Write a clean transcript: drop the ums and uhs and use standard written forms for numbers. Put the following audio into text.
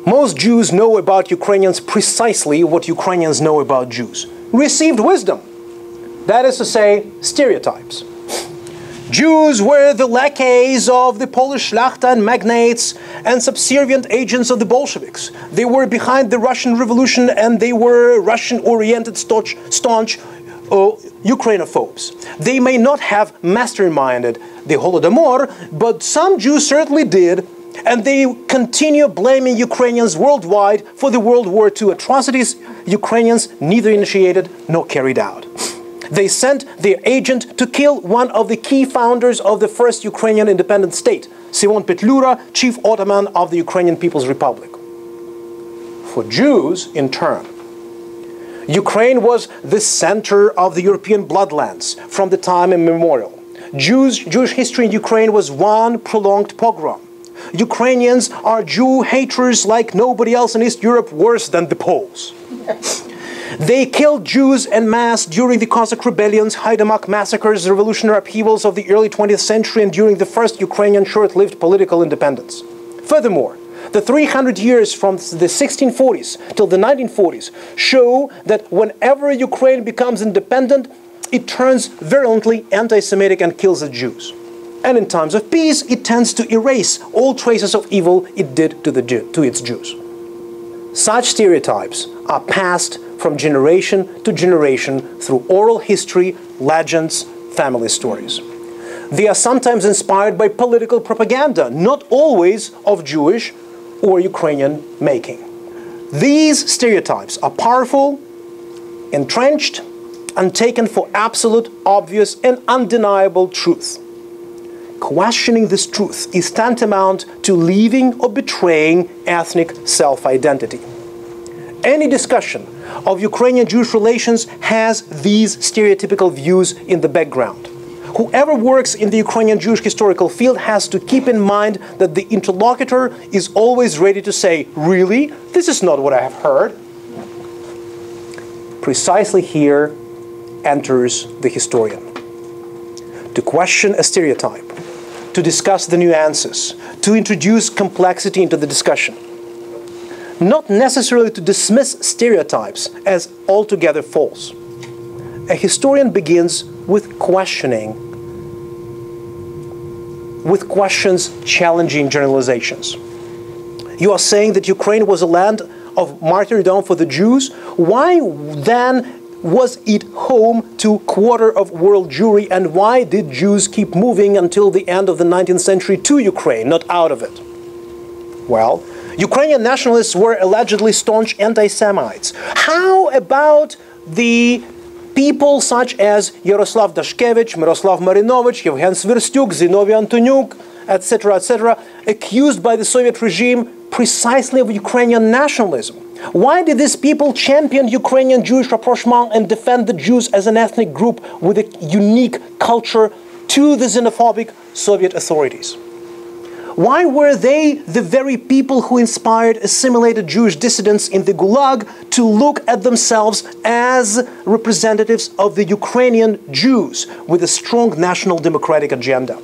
Most Jews know about Ukrainians precisely what Ukrainians know about Jews. Received wisdom. That is to say, stereotypes. Jews were the lackeys of the Polish Szlachta and magnates and subservient agents of the Bolsheviks. They were behind the Russian Revolution and they were Russian-oriented staunch Ukrainophobes. They may not have masterminded the Holodomor, but some Jews certainly did, and they continue blaming Ukrainians worldwide for the World War II atrocities Ukrainians neither initiated nor carried out. They sent their agent to kill one of the key founders of the first Ukrainian independent state, Simon Petlura, chief Ottoman of the Ukrainian People's Republic. For Jews, in turn, Ukraine was the center of the European bloodlands from the time immemorial. Jewish history in Ukraine was one prolonged pogrom. Ukrainians are Jew haters like nobody else in East Europe, worse than the Poles. They killed Jews en masse during the Cossack rebellions, Haidamak massacres, revolutionary upheavals of the early 20th century, and during the first Ukrainian short-lived political independence. Furthermore, the 300 years from the 1640s till the 1940s show that whenever Ukraine becomes independent, it turns virulently anti-Semitic and kills the Jews. And in times of peace, it tends to erase all traces of evil it did to its Jews. Such stereotypes are passed from generation to generation through oral history, legends, family stories. They are sometimes inspired by political propaganda, not always of Jewish or Ukrainian making. These stereotypes are powerful, entrenched, and taken for absolute, obvious, and undeniable truth. Questioning this truth is tantamount to leaving or betraying ethnic self-identity. Any discussion of Ukrainian-Jewish relations has these stereotypical views in the background. Whoever works in the Ukrainian-Jewish historical field has to keep in mind that the interlocutor is always ready to say, "Really? This is not what I have heard." Precisely here enters the historian. To question a stereotype, to discuss the nuances, to introduce complexity into the discussion. Not necessarily to dismiss stereotypes as altogether false. A historian begins with questioning, with questions challenging generalizations. You are saying that Ukraine was a land of martyrdom for the Jews. Why then was it home to a quarter of world Jewry, and why did Jews keep moving until the end of the 19th century to Ukraine, not out of it? Well, Ukrainian nationalists were allegedly staunch anti-Semites. How about the people such as Yaroslav Dashkevich, Miroslav Marinovich, Yevhen Sverstyuk, Zinovy Antonyuk, etc., accused by the Soviet regime precisely of Ukrainian nationalism? Why did these people champion Ukrainian Jewish rapprochement and defend the Jews as an ethnic group with a unique culture to the xenophobic Soviet authorities? Why were they the very people who inspired assimilated Jewish dissidents in the Gulag to look at themselves as representatives of the Ukrainian Jews with a strong national democratic agenda?